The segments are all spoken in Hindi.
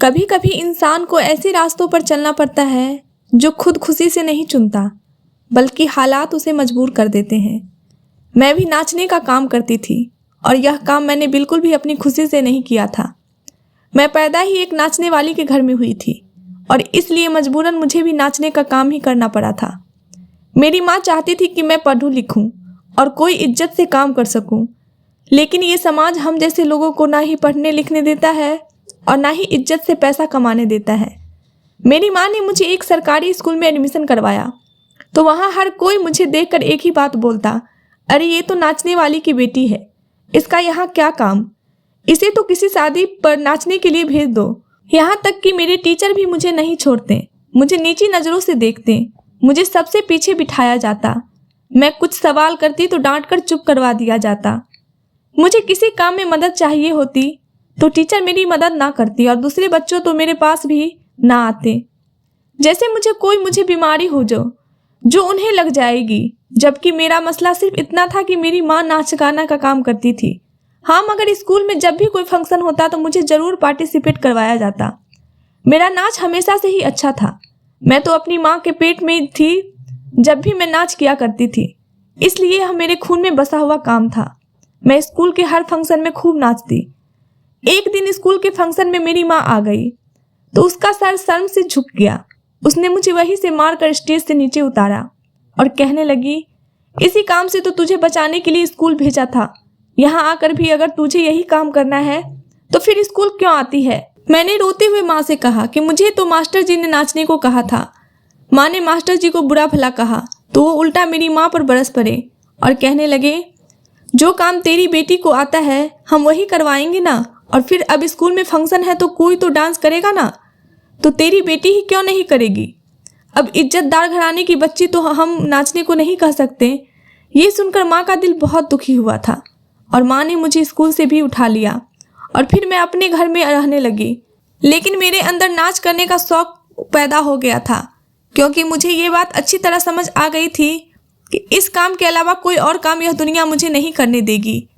कभी कभी इंसान को ऐसे रास्तों पर चलना पड़ता है जो खुद खुशी से नहीं चुनता, बल्कि हालात उसे मजबूर कर देते हैं। मैं भी नाचने का काम करती थी और यह काम मैंने बिल्कुल भी अपनी खुशी से नहीं किया था। मैं पैदा ही एक नाचने वाली के घर में हुई थी और इसलिए मजबूरन मुझे भी नाचने का काम ही करना पड़ा था। मेरी माँ चाहती थी कि मैं पढ़ूं लिखूं और कोई इज्जत से काम कर सकूं, लेकिन ये समाज हम जैसे लोगों को ना ही पढ़ने लिखने देता है और ना ही इज्जत से पैसा कमाने देता है। मेरी माँ ने मुझे एक सरकारी स्कूल में एडमिशन करवाया तो वहाँ हर कोई मुझे देखकर एक ही बात बोलता, अरे ये तो नाचने वाली की बेटी है, इसका यहाँ क्या काम, इसे तो किसी शादी पर नाचने के लिए भेज दो। यहाँ तक कि मेरे टीचर भी मुझे नहीं छोड़ते, मुझे नीची नज़रों से देखते, मुझे सबसे पीछे बिठाया जाता। मैं कुछ सवाल करती तो डांट कर चुप करवा दिया जाता। मुझे किसी काम में मदद चाहिए होती तो टीचर मेरी मदद ना करती और दूसरे बच्चों तो मेरे पास भी ना आते, जैसे मुझे बीमारी हो जो उन्हें लग जाएगी। जबकि मेरा मसला सिर्फ इतना था कि मेरी माँ नाच गाना का काम करती थी। हाँ, मगर स्कूल में जब भी कोई फंक्शन होता तो मुझे ज़रूर पार्टिसिपेट करवाया जाता। मेरा नाच हमेशा से ही अच्छा था। मैं तो अपनी माँ के पेट में थी जब भी मैं नाच किया करती थी, इसलिए यह मेरे खून में बसा हुआ काम था। मैं स्कूल के हर फंक्शन में खूब नाचती। एक दिन स्कूल के फंक्शन में मेरी माँ आ गई तो उसका सर शर्म से झुक गया। उसने मुझे वहीं से मारकर स्टेज से नीचे उतारा और कहने लगी, इसी काम से तो तुझे बचाने के लिए स्कूल भेजा था, यहाँ आकर भी अगर तुझे यही काम करना है तो फिर स्कूल क्यों आती है। मैंने रोते हुए माँ से कहा कि मुझे तो मास्टर जी ने नाचने को कहा था। माँ ने मास्टर जी को बुरा भला कहा तो वो उल्टा मेरी माँ पर बरस पड़े और कहने लगे, जो काम तेरी बेटी को आता है हम वही करवाएंगे ना, और फिर अब स्कूल में फंक्शन है तो कोई तो डांस करेगा ना, तो तेरी बेटी ही क्यों नहीं करेगी। अब इज्जतदार घराने की बच्ची तो हम नाचने को नहीं कह सकते। ये सुनकर माँ का दिल बहुत दुखी हुआ था और माँ ने मुझे स्कूल से भी उठा लिया और फिर मैं अपने घर में रहने लगी। लेकिन मेरे अंदर नाच करने का शौक पैदा हो गया था, क्योंकि मुझे ये बात अच्छी तरह समझ आ गई थी कि इस काम के अलावा कोई और काम यह दुनिया मुझे नहीं करने देगी।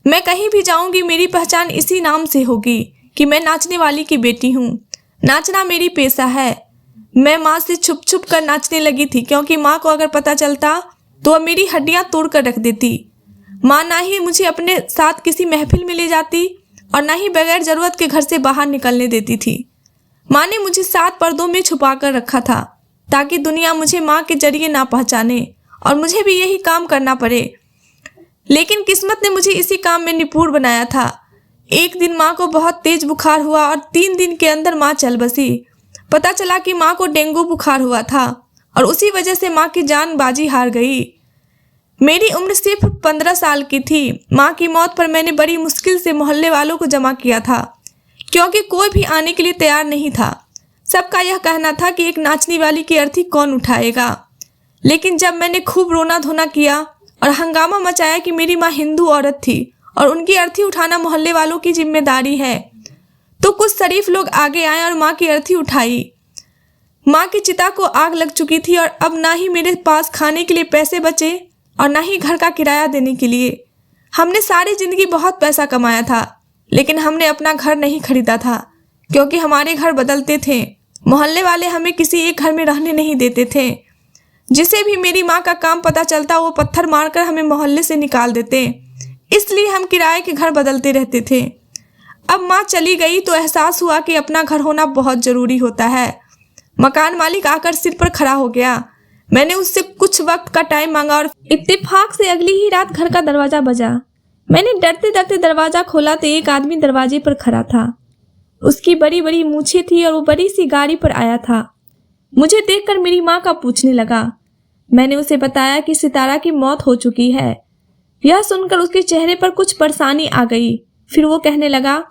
मैं कहीं भी जाऊंगी मेरी पहचान इसी नाम से होगी कि मैं नाचने वाली की बेटी हूँ। नाचना मेरी पेशा है। मैं माँ से छुप छुप कर नाचने लगी थी, क्योंकि माँ को अगर पता चलता तो वह मेरी हड्डियाँ तोड़ कर रख देती। माँ ना ही मुझे अपने साथ किसी महफिल में ले जाती और ना ही बगैर ज़रूरत के घर से बाहर निकलने देती थी। माँ ने मुझे 7 पर्दों में छुपा कर रखा था ताकि दुनिया मुझे माँ के जरिए ना पहचाने और मुझे भी यही काम करना पड़े। लेकिन किस्मत ने मुझे इसी काम में निपुण बनाया था। एक दिन माँ को बहुत तेज बुखार हुआ और 3 दिन के अंदर माँ चल बसी। पता चला कि माँ को डेंगू बुखार हुआ था और उसी वजह से माँ की जान बाजी हार गई। मेरी उम्र सिर्फ 15 साल की थी। माँ की मौत पर मैंने बड़ी मुश्किल से मोहल्ले वालों को जमा किया था, क्योंकि कोई भी आने के लिए तैयार नहीं था। सबका यह कहना था कि एक नाचने वाली की अर्थी कौन उठाएगा। लेकिन जब मैंने खूब रोना धोना किया और हंगामा मचाया कि मेरी माँ हिंदू औरत थी और उनकी अर्थी उठाना मोहल्ले वालों की जिम्मेदारी है, तो कुछ शरीफ लोग आगे आए और माँ की अर्थी उठाई। माँ की चिता को आग लग चुकी थी और अब ना ही मेरे पास खाने के लिए पैसे बचे और ना ही घर का किराया देने के लिए। हमने सारी जिंदगी बहुत पैसा कमाया था, लेकिन हमने अपना घर नहीं खरीदा था, क्योंकि हमारे घर बदलते थे। मोहल्ले वाले हमें किसी एक घर में रहने नहीं देते थे। जिसे भी मेरी माँ का काम पता चलता वो पत्थर मारकर हमें मोहल्ले से निकाल देते। इसलिए हम किराए के घर बदलते रहते थे। अब माँ चली गई तो एहसास हुआ कि अपना घर होना बहुत ज़रूरी होता है। मकान मालिक आकर सिर पर खड़ा हो गया। मैंने उससे कुछ वक्त का टाइम मांगा और इत्तेफाक से अगली ही रात घर का दरवाज़ा बजा। मैंने डरते डरते दरवाज़ा खोला तो एक आदमी दरवाजे पर खड़ा था। उसकी बड़ी बड़ी मूछें थी और वो बड़ी सी गाड़ी पर आया था। मुझे देखकर मेरी माँ का पूछने लगा। मैंने उसे बताया कि सितारा की मौत हो चुकी है। यह सुनकर उसके चेहरे पर कुछ परेशानी आ गई। फिर वो कहने लगा,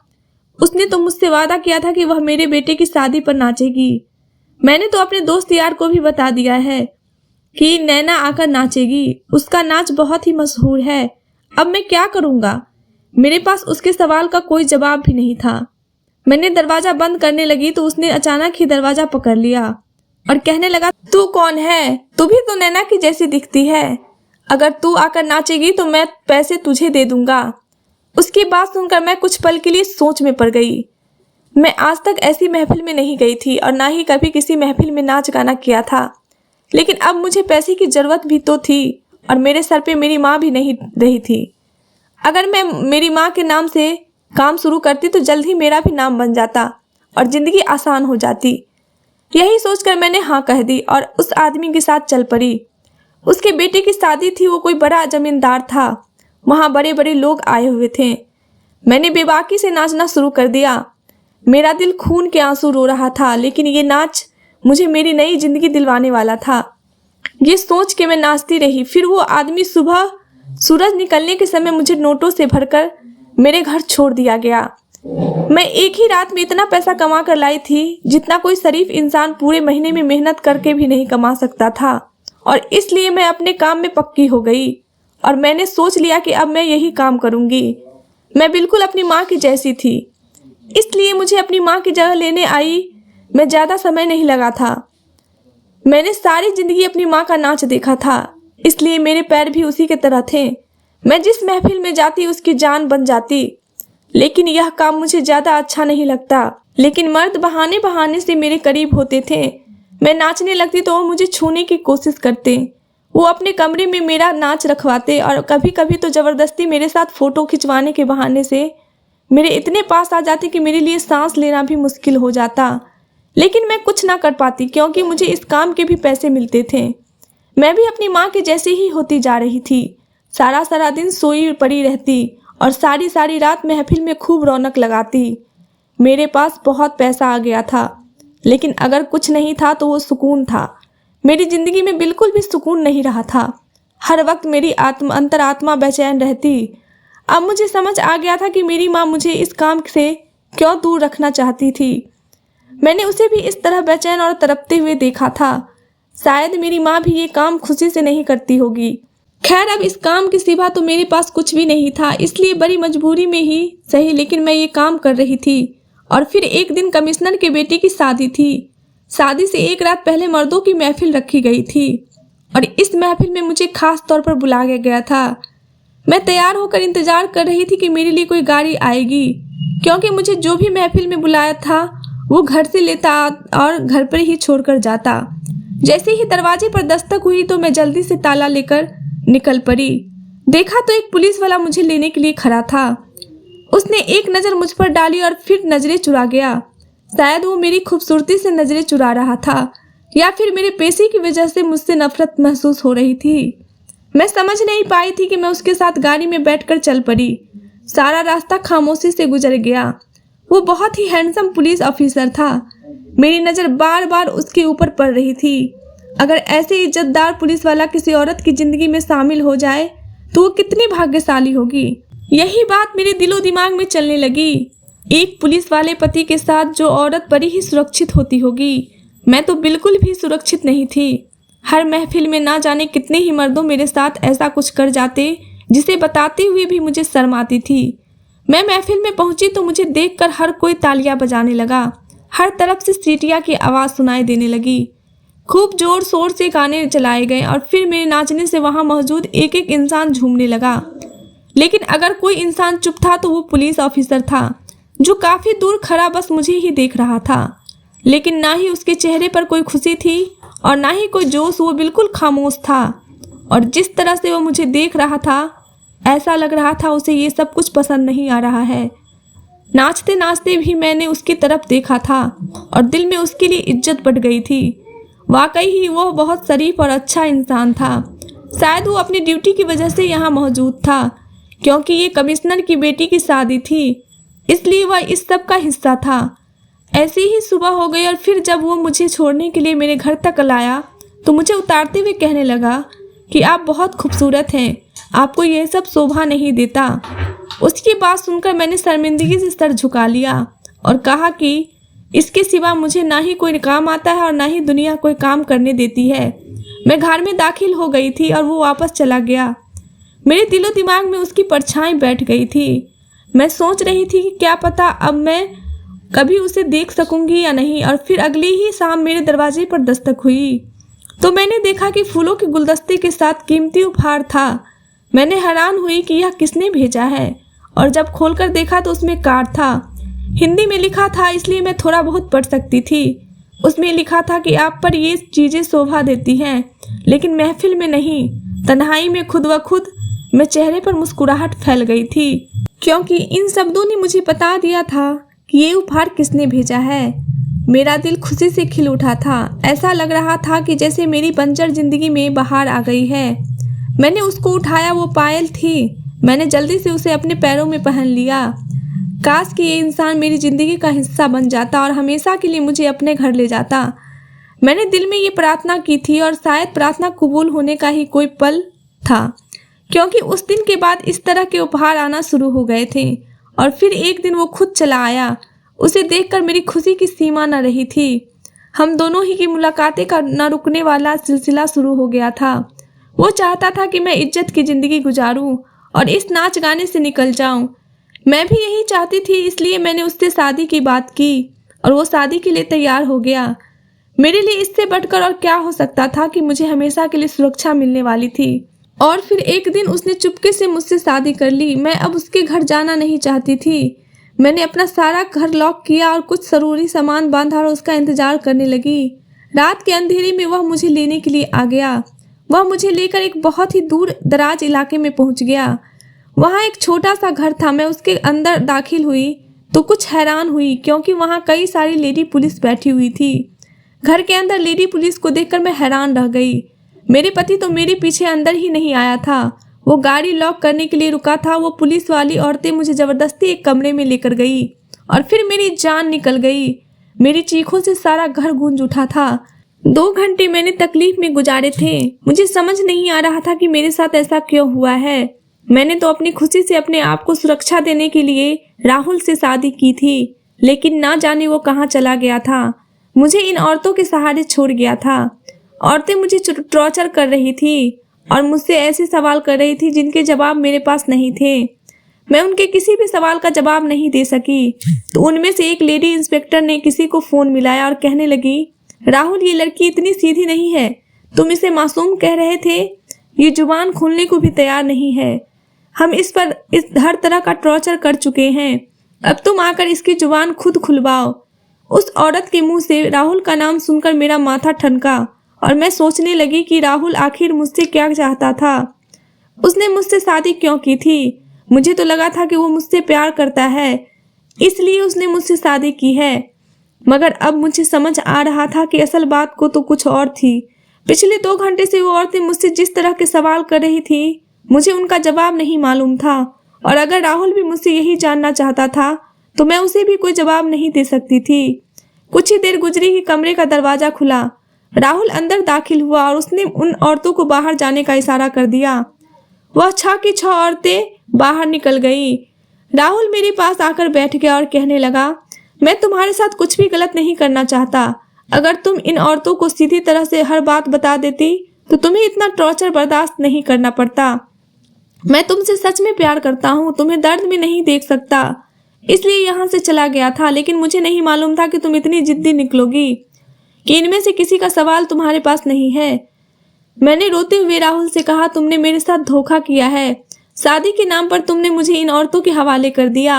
उसने तो मुझसे वादा किया था कि वह मेरे बेटे की शादी पर नाचेगी। मैंने तो अपने दोस्त यार को भी बता दिया है कि नैना आकर नाचेगी। उसका नाच बहुत ही मशहूर है। अब मैं क्या करूँगा। मेरे पास उसके सवाल का कोई जवाब भी नहीं था। मैंने दरवाज़ा बंद करने लगी तो उसने अचानक ही दरवाज़ा पकड़ लिया और कहने लगा, तू कौन है? तू भी तो नैना की जैसी दिखती है। अगर तू आकर नाचेगी तो मैं पैसे तुझे दे दूंगा। उसकी बात सुनकर मैं कुछ पल के लिए सोच में पड़ गई। मैं आज तक ऐसी महफिल में नहीं गई थी और ना ही कभी किसी महफिल में नाच गाना किया था, लेकिन अब मुझे पैसे की ज़रूरत भी तो थी और मेरे सर पे मेरी माँ भी नहीं रही थी। अगर मैं मेरी माँ के नाम से काम शुरू करती तो जल्द ही मेरा भी नाम बन जाता और ज़िंदगी आसान हो जाती। यही सोचकर मैंने हाँ कह दी और उस आदमी के साथ चल पड़ी। उसके बेटे की शादी थी, वो कोई बड़ा जमींदार था। वहाँ बड़े बड़े लोग आए हुए थे। मैंने बेबाकी से नाचना शुरू कर दिया। मेरा दिल खून के आंसू रो रहा था, लेकिन ये नाच मुझे मेरी नई जिंदगी दिलवाने वाला था। ये सोच के मैं नाचती रही। फिर वो आदमी सुबह सूरज निकलने के समय मुझे नोटों से भरकर मेरे घर छोड़ दिया गया। मैं एक ही रात में इतना पैसा कमा कर लाई थी जितना कोई शरीफ इंसान पूरे महीने में मेहनत करके भी नहीं कमा सकता था, और इसलिए मैं अपने काम में पक्की हो गई और मैंने सोच लिया कि अब मैं यही काम करूंगी। मैं बिल्कुल अपनी माँ की जैसी थी, इसलिए मुझे अपनी माँ की जगह लेने आई मैं ज़्यादा समय नहीं लगा था। मैंने सारी ज़िंदगी अपनी माँ का नाच देखा था, इसलिए मेरे पैर भी उसी के तरह थे। मैं जिस महफिल में जाती उसकी जान बन जाती। लेकिन यह काम मुझे ज़्यादा अच्छा नहीं लगता। लेकिन मर्द बहाने बहाने से मेरे करीब होते थे। मैं नाचने लगती तो वो मुझे छूने की कोशिश करते। वो अपने कमरे में मेरा नाच रखवाते और कभी कभी तो ज़बरदस्ती मेरे साथ फ़ोटो खिंचवाने के बहाने से मेरे इतने पास आ जाते कि मेरे लिए सांस लेना भी मुश्किल हो जाता। लेकिन मैं कुछ ना कर पाती क्योंकि मुझे इस काम के भी पैसे मिलते थे। मैं भी अपनी माँ के जैसे ही होती जा रही थी। सारा सारा दिन सोई पड़ी रहती और सारी सारी रात महफिल में खूब रौनक लगाती। मेरे पास बहुत पैसा आ गया था, लेकिन अगर कुछ नहीं था तो वो सुकून था। मेरी ज़िंदगी में बिल्कुल भी सुकून नहीं रहा था। हर वक्त मेरी अंतरात्मा बेचैन रहती। अब मुझे समझ आ गया था कि मेरी माँ मुझे इस काम से क्यों दूर रखना चाहती थी। मैंने उसे भी इस तरह बेचैन और तड़पते हुए देखा था। शायद मेरी माँ भी ये काम खुशी से नहीं करती होगी। खैर, अब इस काम के सिवा तो मेरे पास कुछ भी नहीं था, इसलिए बड़ी मजबूरी में ही सही लेकिन मैं ये काम कर रही थी। और फिर एक दिन कमिश्नर के बेटे की शादी थी। शादी से एक रात पहले मर्दों की महफिल रखी गई थी और इस महफिल में मुझे खास तौर पर बुलाया गया था। मैं तैयार होकर इंतजार कर रही थी कि मेरे लिए कोई गाड़ी आएगी, क्योंकि मुझे जो भी महफिल में बुलाया था वो घर से लेता और घर पर ही छोड़कर जाता। जैसे ही दरवाजे पर दस्तक हुई तो मैं जल्दी से ताला लेकर निकल पड़ी। देखा तो एक पुलिस वाला मुझे लेने के लिए खड़ा था। उसने एक नज़र मुझ पर डाली और फिर नज़रें चुरा गया। शायद वो मेरी खूबसूरती से नज़रें चुरा रहा था या फिर मेरे पेशे की वजह से मुझसे नफरत महसूस हो रही थी। मैं समझ नहीं पाई थी कि मैं उसके साथ गाड़ी में बैठकर चल पड़ी। सारा रास्ता खामोशी से गुजर गया। वो बहुत ही हैंडसम पुलिस ऑफिसर था। मेरी नज़र बार बार उसके ऊपर पड़ रही थी। अगर ऐसे इज्जतदार पुलिस वाला किसी औरत की ज़िंदगी में शामिल हो जाए तो वो कितनी भाग्यशाली होगी। यही बात मेरे दिलो दिमाग में चलने लगी। एक पुलिस वाले पति के साथ जो औरत बड़ी ही सुरक्षित होती होगी, मैं तो बिल्कुल भी सुरक्षित नहीं थी। हर महफिल में ना जाने कितने ही मर्दों मेरे साथ ऐसा कुछ कर जाते जिसे बताते हुए भी मुझे शर्म आती थी। मैं महफिल में पहुंची तो मुझे देखकर हर कोई तालियां बजाने लगा। हर तरफ से सीटियां की आवाज़ सुनाई देने लगी। खूब जोर शोर से गाने चलाए गए और फिर मेरे नाचने से वहां मौजूद एक एक इंसान झूमने लगा। लेकिन अगर कोई इंसान चुप था तो वो पुलिस ऑफिसर था, जो काफ़ी दूर खड़ा बस मुझे ही देख रहा था। लेकिन ना ही उसके चेहरे पर कोई खुशी थी और ना ही कोई जोश। वो बिल्कुल खामोश था और जिस तरह से वो मुझे देख रहा था ऐसा लग रहा था उसे ये सब कुछ पसंद नहीं आ रहा है। नाचते नाचते भी मैंने उसकी तरफ देखा था और दिल में उसके लिए इज्जत बढ़ गई थी। वाकई ही वो बहुत शरीफ और अच्छा इंसान था। शायद वो अपनी ड्यूटी की वजह से यहाँ मौजूद था, क्योंकि ये कमिश्नर की बेटी की शादी थी, इसलिए वह इस सब का हिस्सा था। ऐसे ही सुबह हो गई और फिर जब वो मुझे छोड़ने के लिए मेरे घर तक लाया तो मुझे उतारते हुए कहने लगा कि आप बहुत खूबसूरत हैं, आपको यह सब शोभा नहीं देता। उसकी बात सुनकर मैंने शर्मिंदगी से सर झुका लिया और कहा कि इसके सिवा मुझे ना ही कोई काम आता है और ना ही दुनिया कोई काम करने देती है। मैं घर में दाखिल हो गई थी और वो वापस चला गया। मेरे दिलो दिमाग में उसकी परछाई बैठ गई थी। मैं सोच रही थी कि क्या पता अब मैं कभी उसे देख सकूंगी या नहीं। और फिर अगली ही शाम मेरे दरवाजे पर दस्तक हुई तो मैंने देखा कि फूलों के गुलदस्ते के साथ कीमती उपहार था। मैंने हैरान हुई कि यह किसने भेजा है और जब खोलकर देखा तो उसमें कार्ड था। हिंदी में लिखा था, इसलिए मैं थोड़ा बहुत पढ़ सकती थी। उसमें लिखा था कि आप पर ये चीज़ें शोभा देती हैं, लेकिन महफिल में नहीं। तन्हाई में खुद व खुद मैं चेहरे पर मुस्कुराहट फैल गई थी, क्योंकि इन शब्दों ने मुझे बता दिया था कि ये उपहार किसने भेजा है। मेरा दिल खुशी से खिल उठा था। ऐसा लग रहा था कि जैसे मेरी बंजर जिंदगी में बहार आ गई है। मैंने उसको उठाया, वो पायल थी। मैंने जल्दी से उसे अपने पैरों में पहन लिया। काश कि ये इंसान मेरी ज़िंदगी का हिस्सा बन जाता और हमेशा के लिए मुझे अपने घर ले जाता। मैंने दिल में ये प्रार्थना की थी और शायद प्रार्थना कबूल होने का ही कोई पल था, क्योंकि उस दिन के बाद इस तरह के उपहार आना शुरू हो गए थे। और फिर एक दिन वो खुद चला आया। उसे देखकर मेरी खुशी की सीमा न रही थी। हम दोनों ही की मुलाकातें का न रुकने वाला सिलसिला शुरू हो गया था। वो चाहता था कि मैं इज्जत की ज़िंदगी गुजारूं और इस नाच गाने से निकल जाऊं। मैं भी यही चाहती थी, इसलिए मैंने उससे शादी की बात की और वो शादी के लिए तैयार हो गया। मेरे लिए इससे बढ़कर और क्या हो सकता था कि मुझे हमेशा के लिए सुरक्षा मिलने वाली थी। और फिर एक दिन उसने चुपके से मुझसे शादी कर ली। मैं अब उसके घर जाना नहीं चाहती थी। मैंने अपना सारा घर लॉक किया और कुछ ज़रूरी सामान बांधा और उसका इंतजार करने लगी। रात के अंधेरे में वह मुझे लेने के लिए आ गया। वह मुझे लेकर एक बहुत ही दूर दराज इलाके में पहुंच गया। वहाँ एक छोटा सा घर था। मैं उसके अंदर दाखिल हुई तो कुछ हैरान हुई, क्योंकि वहाँ कई सारी लेडी पुलिस बैठी हुई थी। घर के अंदर लेडी पुलिस को देखकर मैं हैरान रह गई। मेरे पति तो मेरे पीछे अंदर ही नहीं आया था। वो गाड़ी लॉक करने के लिए रुका था। वो पुलिस वाली औरतें मुझे ज़बरदस्ती एक कमरे में लेकर गई और फिर मेरी जान निकल गई। मेरी चीखों से सारा घर गूंज उठा था। 2 घंटे मैंने तकलीफ में गुजारे थे। मुझे समझ नहीं आ रहा था कि मेरे साथ ऐसा क्यों हुआ है। मैंने तो अपनी खुशी से अपने आप को सुरक्षा देने के लिए राहुल से शादी की थी, लेकिन ना जाने वो कहाँ चला गया था। मुझे इन औरतों के सहारे छोड़ गया था। औरतें मुझे टॉर्चर कर रही थी और मुझसे ऐसे सवाल कर रही थी जिनके जवाब मेरे पास नहीं थे। मैं उनके किसी भी सवाल का जवाब नहीं दे सकी। तो उनमें से एक लेडी इंस्पेक्टर ने किसी को फ़ोन मिलाया और कहने लगी, राहुल, ये लड़की इतनी सीधी नहीं है। तुम इसे मासूम कह रहे थे, ये जुबान खोलने को भी तैयार नहीं है। हम इस पर हर तरह का टॉर्चर कर चुके हैं। अब तुम आकर इसकी जुबान खुद खुलवाओ। उस औरत के मुंह से राहुल का नाम सुनकर मेरा माथा ठनका और मैं सोचने लगी कि राहुल आखिर मुझसे क्या चाहता था। उसने मुझसे शादी क्यों की थी? मुझे तो लगा था कि वो मुझसे प्यार करता है, इसलिए उसने मुझसे शादी की है। मगर अब मुझे समझ आ रहा था कि असल बात को तो कुछ और थी। पिछले 2 घंटे से वो औरतें मुझसे जिस तरह के सवाल कर रही थी, मुझे उनका जवाब नहीं मालूम था। और अगर राहुल भी मुझसे यही जानना चाहता था तो मैं उसे भी कोई जवाब नहीं दे सकती थी। कुछ ही देर गुजरी कि कमरे का दरवाज़ा खुला। राहुल अंदर दाखिल हुआ और उसने उन औरतों को बाहर जाने का इशारा कर दिया। वह 6 की 6 औरतें बाहर निकल गई। राहुल मेरे पास आकर बैठ गया और कहने लगा, मैं तुम्हारे साथ कुछ भी गलत नहीं करना चाहता। अगर तुम इन औरतों को सीधी तरह से हर बात बता देती तो तुम्हें इतना टॉर्चर बर्दाश्त नहीं करना पड़ता। मैं तुमसे सच में प्यार करता हूँ, तुम्हें दर्द में नहीं देख सकता, इसलिए यहाँ से चला गया था। लेकिन मुझे नहीं मालूम था कि तुम इतनी जिद्दी निकलोगी कि इनमें से किसी का सवाल तुम्हारे पास नहीं है। मैंने रोते हुए राहुल से कहा, तुमने मेरे साथ धोखा किया है। शादी के नाम पर तुमने मुझे इन औरतों के हवाले कर दिया।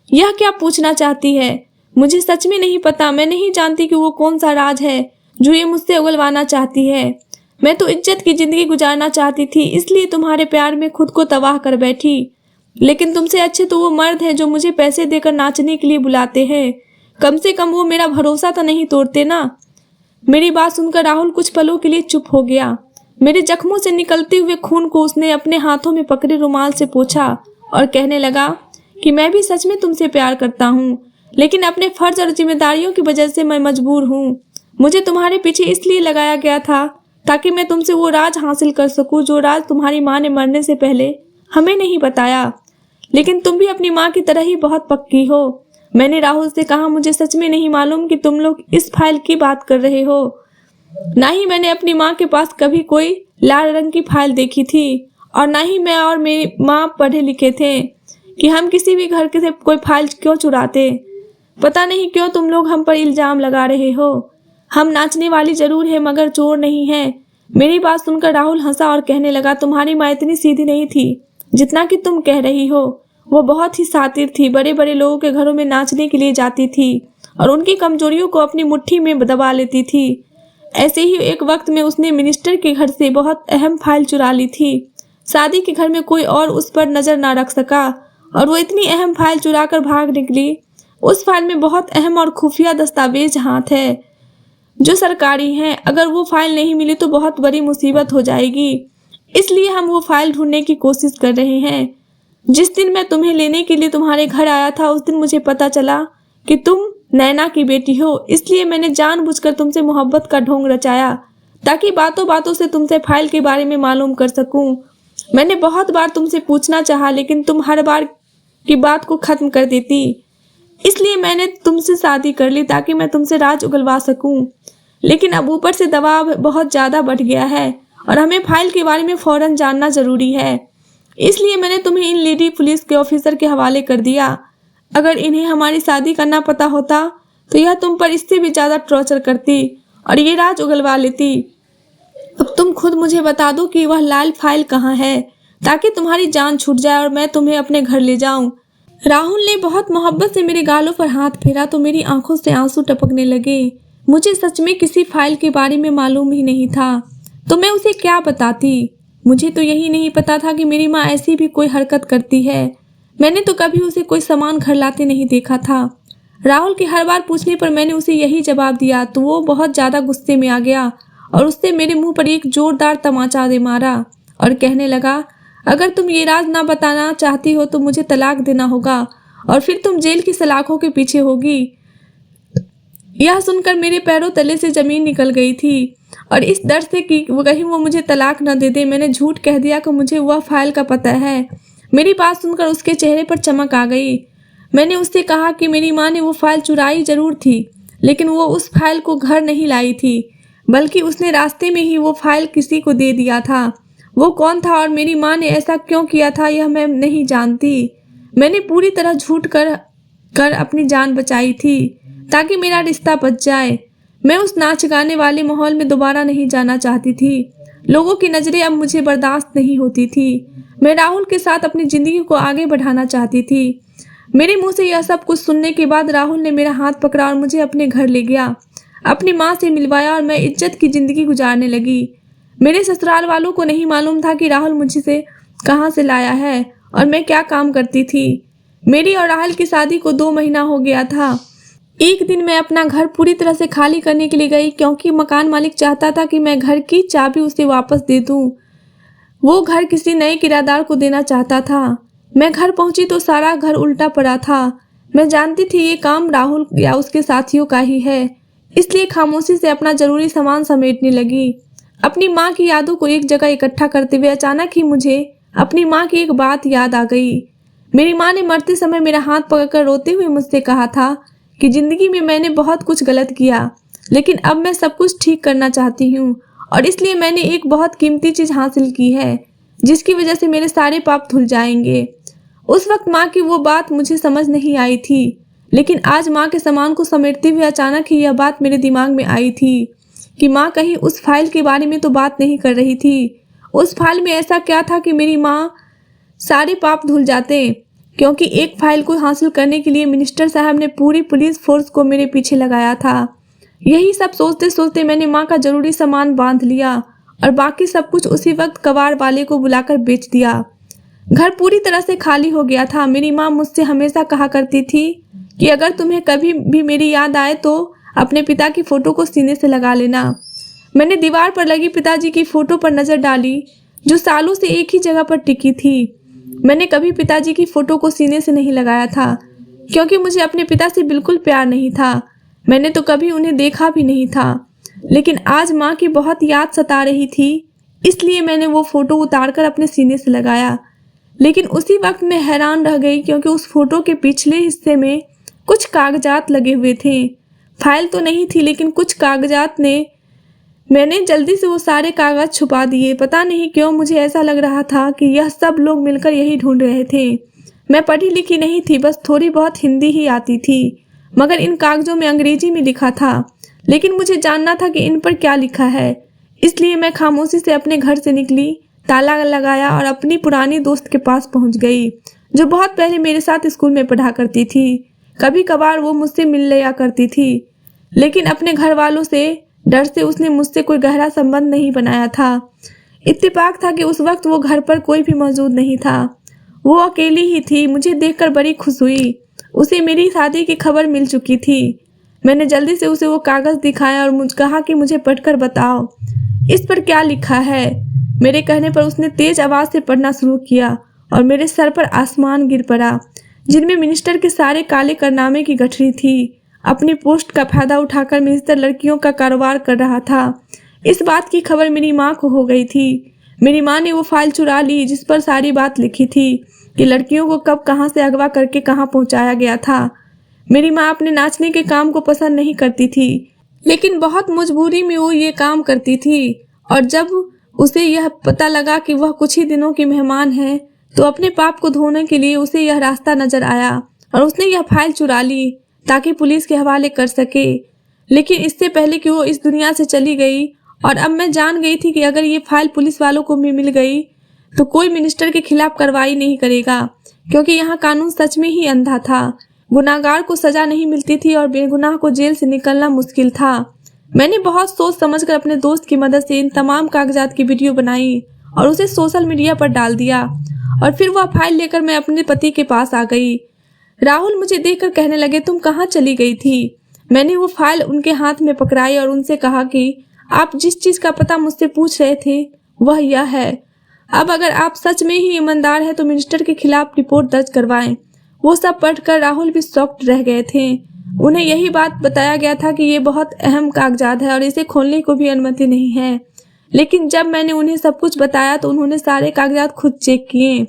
यह क्या पूछना चाहती है? मुझे सच में नहीं पता। मैं नहीं जानती कि वो कौन सा राज है जो ये मुझसे उगलवाना चाहती है। मैं तो इज्जत की ज़िंदगी गुजारना चाहती थी, इसलिए तुम्हारे प्यार में खुद को तबाह कर बैठी। लेकिन तुमसे अच्छे तो वो मर्द हैं जो मुझे पैसे देकर नाचने के लिए बुलाते हैं। कम से कम वो मेरा भरोसा तो नहीं तोड़ते ना। मेरी बात सुनकर राहुल कुछ पलों के लिए चुप हो गया। मेरे जख्मों से निकलते हुए खून को उसने अपने हाथों में पकड़े रुमाल से पोंछा और कहने लगा कि मैं भी सच में तुमसे प्यार करता हूँ, लेकिन अपने फर्ज और जिम्मेदारियों की वजह से मैं मजबूर हूँ। मुझे तुम्हारे पीछे इसलिए लगाया गया था ताकि मैं तुमसे वो राज हासिल कर सकूं जो राज तुम्हारी माँ ने मरने से पहले हमें नहीं बताया। लेकिन तुम भी अपनी माँ की तरह ही बहुत पक्की हो। मैंने राहुल से कहा, मुझे सच में नहीं मालूम कि तुम लोग इस फाइल की बात कर रहे हो। ना ही मैंने अपनी माँ के पास कभी कोई लाल रंग की फाइल देखी थी और ना ही मैं और मेरी माँ पढ़े लिखे थे कि हम किसी भी घर के से कोई फाइल क्यों चुराते। पता नहीं क्यों तुम लोग हम पर इल्ज़ाम लगा रहे हो। हम नाचने वाली जरूर है मगर चोर नहीं है। मेरी बात सुनकर राहुल हंसा और कहने लगा, तुम्हारी माँ इतनी सीधी नहीं थी जितना कि तुम कह रही हो। वो बहुत ही शातिर थी, बड़े बड़े लोगों के घरों में नाचने के लिए जाती थी और उनकी कमजोरियों को अपनी मुट्ठी में दबा लेती थी। ऐसे ही एक वक्त में उसने मिनिस्टर के घर से बहुत अहम फाइल चुरा ली थी। शादी के घर में कोई और उस पर नजर ना रख सका और वो इतनी अहम फाइल चुरा कर भाग निकली। उस फाइल में बहुत अहम और खुफिया दस्तावेज हाथ है जो सरकारी हैं। अगर वो फाइल नहीं मिली तो बहुत बड़ी मुसीबत हो जाएगी, इसलिए हम वो फाइल ढूंढने की कोशिश कर रहे हैं। जिस दिन मैं तुम्हें लेने के लिए तुम्हारे घर आया था उस दिन मुझे पता चला कि तुम नैना की बेटी हो, इसलिए मैंने जानबूझकर तुमसे मोहब्बत का ढोंग रचाया ताकि बातों बातों से तुमसे फाइल के बारे में मालूम कर सकूं। मैंने बहुत बार तुमसे पूछना चाहा लेकिन तुम हर बार की बात को खत्म कर देती, इसलिए मैंने तुमसे शादी कर ली ताकि मैं तुमसे राज उगलवा सकूं। लेकिन अब ऊपर से दबाव बहुत ज़्यादा बढ़ गया है और हमें फाइल के बारे में फ़ौरन जानना ज़रूरी है, इसलिए मैंने तुम्हें इन लेडी पुलिस के ऑफिसर के हवाले कर दिया। अगर इन्हें हमारी शादी का ना पता होता तो यह तुम पर इससे भी ज़्यादा टॉर्चर करती और ये राज उगलवा लेती। अब तुम खुद मुझे बता दो कि वह लाल फाइल कहाँ है ताकि तुम्हारी जान छूट जाए और मैं तुम्हें अपने घर ले जाऊं। राहुल ने बहुत मोहब्बत से मेरे गालों पर हाथ फेरा तो मेरी आंखों से आंसू टपकने लगे। मुझे सच में किसी फाइल के बारे में मालूम ही नहीं था तो मैं उसे क्या बताती। मुझे तो यही नहीं पता था कि मेरी माँ ऐसी भी कोई हरकत करती है। मैंने तो कभी उसे कोई सामान घर लाते नहीं देखा था। राहुल के हर बार पूछने पर मैंने उसे यही जवाब दिया तो वो बहुत ज़्यादा गुस्से में आ गया और उसने मेरे मुंह पर एक जोरदार तमाचा दे मारा और कहने लगा, अगर तुम ये राज ना बताना चाहती हो तो मुझे तलाक देना होगा और फिर तुम जेल की सलाखों के पीछे होगी। यह सुनकर मेरे पैरों तले से ज़मीन निकल गई थी और इस डर से कि कहीं वो मुझे तलाक न दे दे मैंने झूठ कह दिया कि मुझे वह फाइल का पता है। मेरी बात सुनकर उसके चेहरे पर चमक आ गई। मैंने उससे कहा कि मेरी माँ ने वो फाइल चुराई जरूर थी लेकिन वो उस फाइल को घर नहीं लाई थी, बल्कि उसने रास्ते में ही वो फाइल किसी को दे दिया था। वो कौन था और मेरी माँ ने ऐसा क्यों किया था यह मैं नहीं जानती। मैंने पूरी तरह झूठ कर अपनी जान बचाई थी ताकि मेरा रिश्ता बच जाए। मैं उस नाच गाने वाले माहौल में दोबारा नहीं जाना चाहती थी। लोगों की नज़रें अब मुझे बर्दाश्त नहीं होती थी। मैं राहुल के साथ अपनी ज़िंदगी को आगे बढ़ाना चाहती थी। मेरे मुंह से यह सब कुछ सुनने के बाद राहुल ने मेरा हाथ पकड़ा और मुझे अपने घर ले गया, अपनी माँ से मिलवाया और मैं इज्जत की ज़िंदगी गुजारने लगी। मेरे ससुराल वालों को नहीं मालूम था कि राहुल मुझसे कहाँ से लाया है और मैं क्या काम करती थी। मेरी और राहुल की शादी को 2 महीना हो गया था। एक दिन मैं अपना घर पूरी तरह से खाली करने के लिए गई क्योंकि मकान मालिक चाहता था कि मैं घर की चाबी उसे वापस दे दूं। वो घर किसी नए किराएदार को देना चाहता था। मैं घर पहुंची तो सारा घर उल्टा पड़ा था। मैं जानती थी ये काम राहुल या उसके साथियों का ही है, इसलिए खामोशी से अपना जरूरी सामान समेटने लगी। अपनी माँ की यादों को एक जगह इकट्ठा करते हुए अचानक ही मुझे अपनी माँ की एक बात याद आ गई। मेरी माँ ने मरते समय मेरा हाथ पकड़कर रोते हुए मुझसे कहा था कि जिंदगी में मैंने बहुत कुछ गलत किया लेकिन अब मैं सब कुछ ठीक करना चाहती हूँ और इसलिए मैंने एक बहुत कीमती चीज़ हासिल की है जिसकी वजह से मेरे सारे पाप धुल जाएंगे। उस वक्त माँ की वो बात मुझे समझ नहीं आई थी लेकिन आज माँ के सामान को समेटते हुए अचानक ही यह बात मेरे दिमाग में आई थी कि माँ कहीं उस फाइल के बारे में तो बात नहीं कर रही थी। उस फाइल में ऐसा क्या था कि मेरी माँ सारे पाप धुल जाते, क्योंकि एक फाइल को हासिल करने के लिए मिनिस्टर साहब ने पूरी पुलिस फोर्स को मेरे पीछे लगाया था। यही सब सोचते सोचते मैंने माँ का जरूरी सामान बांध लिया और बाकी सब कुछ उसी वक्त कबाड़ वाले को बुलाकर बेच दिया। घर पूरी तरह से खाली हो गया था। मेरी माँ मुझसे हमेशा कहा करती थी कि अगर तुम्हें कभी भी मेरी याद आए तो अपने पिता की फ़ोटो को सीने से लगा लेना। मैंने दीवार पर लगी पिताजी की फ़ोटो पर नज़र डाली जो सालों से एक ही जगह पर टिकी थी। मैंने कभी पिताजी की फ़ोटो को सीने से नहीं लगाया था क्योंकि मुझे अपने पिता से बिल्कुल प्यार नहीं था। मैंने तो कभी उन्हें देखा भी नहीं था, लेकिन आज माँ की बहुत याद सता रही थी, इसलिए मैंने वो फ़ोटो उतारकर अपने सीने से लगाया। लेकिन उसी वक्त मैं हैरान रह गई क्योंकि उस फोटो के पिछले हिस्से में कुछ कागजात लगे हुए थे। फाइल तो नहीं थी लेकिन कुछ कागजात ने। मैंने जल्दी से वो सारे कागज छुपा दिए। पता नहीं क्यों मुझे ऐसा लग रहा था कि यह सब लोग मिलकर यही ढूंढ रहे थे। मैं पढ़ी लिखी नहीं थी, बस थोड़ी बहुत हिंदी ही आती थी, मगर इन कागजों में अंग्रेजी में लिखा था, लेकिन मुझे जानना था कि इन पर क्या लिखा है। इसलिए मैं खामोशी से अपने घर से निकली, ताला लगाया और अपनी पुरानी दोस्त के पास पहुंच गई जो बहुत पहले मेरे साथ स्कूल में पढ़ा करती थी। कभी कभार वो मुझसे मिल लिया करती थी, लेकिन अपने घर वालों से डर से उसने मुझसे कोई गहरा संबंध नहीं बनाया था। इत्तेफाक था कि उस वक्त वो घर पर कोई भी मौजूद नहीं था। वो अकेली ही थी। मुझे देखकर बड़ी खुश हुई। उसे मेरी शादी की खबर मिल चुकी थी। मैंने जल्दी से उसे वो कागज़ दिखाया और मुझे कहा कि मुझे पढ़कर बताओ इस पर क्या लिखा है। मेरे कहने पर उसने तेज आवाज़ से पढ़ना शुरू किया और मेरे सर पर आसमान गिर पड़ा, जिनमें मिनिस्टर के सारे काले कारनामे की गठरी थी। अपनी पोस्ट का फायदा उठाकर मिनिस्टर लड़कियों का कारोबार कर रहा था। इस बात की खबर मेरी माँ को हो गई थी। मेरी माँ ने वो फाइल चुरा ली जिस पर सारी बात लिखी थी कि लड़कियों को कब कहाँ से अगवा करके कहाँ पहुँचाया गया था। मेरी माँ अपने नाचने के काम को पसंद नहीं करती थी, लेकिन बहुत मजबूरी में वो ये काम करती थी। और जब उसे यह पता लगा कि वह कुछ ही दिनों की मेहमान है, तो अपने पाप को धोने के लिए उसे यह रास्ता नजर आया और उसने यह फाइल चुरा ली ताकि पुलिस के हवाले कर सके। लेकिन इससे पहले कि वो इस दुनिया से चली गई, और अब मैं जान गई थी कि अगर ये फाइल पुलिस वालों को भी मिल गई तो कोई मिनिस्टर के खिलाफ कार्रवाई नहीं करेगा, क्योंकि यहाँ कानून सच में ही अंधा था। गुनाहगार को सजा नहीं मिलती थी और बेगुनाह को जेल से निकलना मुश्किल था। मैंने बहुत सोच समझकर अपने दोस्त की मदद से इन तमाम कागजात की वीडियो बनाई और उसे सोशल मीडिया पर डाल दिया, और फिर वह फाइल लेकर मैं अपने पति के पास आ गई। राहुल मुझे देखकर कहने लगे, तुम कहाँ चली गई थी? मैंने वो फाइल उनके हाथ में पकड़ाई और उनसे कहा कि आप जिस चीज़ का पता मुझसे पूछ रहे थे वह यह है। अब अगर आप सच में ही ईमानदार हैं तो मिनिस्टर के खिलाफ रिपोर्ट दर्ज करवाएं। वो सब पढ़कर राहुल भी शॉक्ड रह गए थे। उन्हें यही बात बताया गया था कि ये बहुत अहम कागजात है और इसे खोलने को भी अनुमति नहीं है। लेकिन जब मैंने उन्हें सब कुछ बताया तो उन्होंने सारे कागजात खुद चेक किए।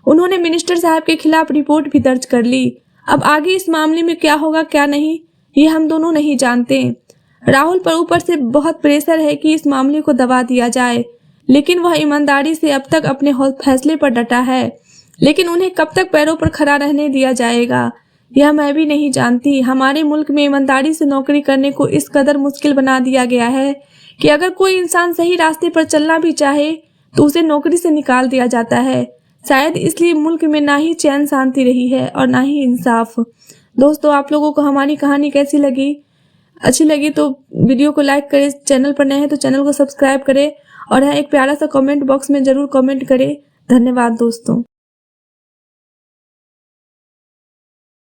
उन्होंने मिनिस्टर साहब के खिलाफ रिपोर्ट भी दर्ज कर ली। अब आगे इस मामले में क्या होगा क्या नहीं, ये हम दोनों नहीं जानते। राहुल पर ऊपर से बहुत प्रेशर है कि इस मामले को दबा दिया जाए, लेकिन वह ईमानदारी से अब तक अपने फैसले पर डटा है। लेकिन उन्हें कब तक पैरों पर खड़ा रहने दिया जाएगा, यह मैं भी नहीं जानती। हमारे मुल्क में ईमानदारी से नौकरी करने को इस कदर मुश्किल बना दिया गया है कि अगर कोई इंसान सही रास्ते पर चलना भी चाहे तो उसे नौकरी से निकाल दिया जाता है। शायद इसलिए मुल्क में ना ही चैन शांति रही है और ना ही इंसाफ। दोस्तों, आप लोगों को हमारी कहानी कैसी लगी? अच्छी लगी तो वीडियो को लाइक करें, चैनल पर नए हैं तो चैनल को सब्सक्राइब करें और एक प्यारा सा कमेंट बॉक्स में ज़रूर कमेंट करें। धन्यवाद दोस्तों।